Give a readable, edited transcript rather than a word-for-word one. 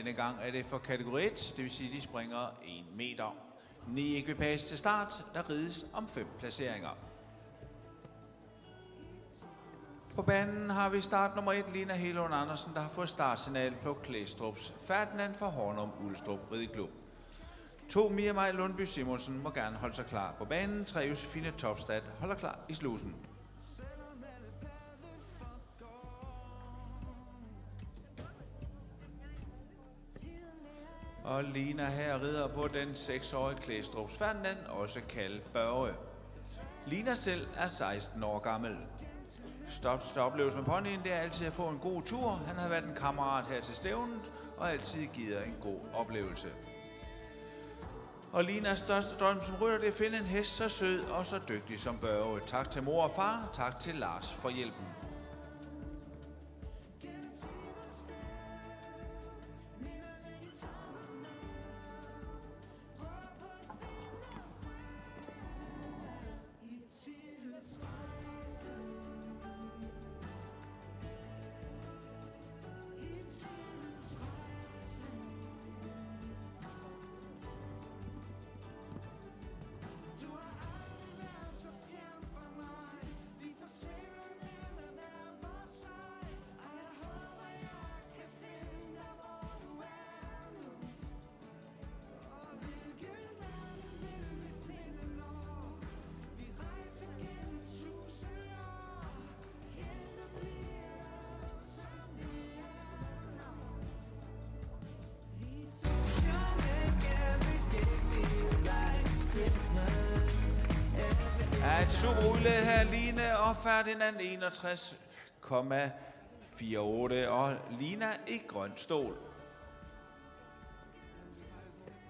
Denne gang er det for kategori 1, det vil sige, de springer 1 meter. 9 ekvipage til start, der rides om 5 placeringer. På banen har vi start nummer 1, Lina Helund Andersen, der har fået startsignal på Klæstrups Ferdinand fra Hornum Ulstrup Rideklub. 2 Mia Maj Lundby Simonsen må gerne holde sig klar på banen. 3 Josefine Topstad holder klar i slusen. Og Lina her rider på den 6-årige Klæstrups Ferdinand, også kaldet Børge. Lina selv er 16 år gammel. Største oplevelse med ponyen, det er altid at få en god tur. Han har været en kammerat her til stævnet, og altid givet en god oplevelse. Og Linas største drøm som rytter, det er at finde en hest så sød og så dygtig som Børge. Tak til mor og far, tak til Lars for hjælpen. Er et super udlæg her, Line og Ferdinand 61,48 og Lina i grøn stol.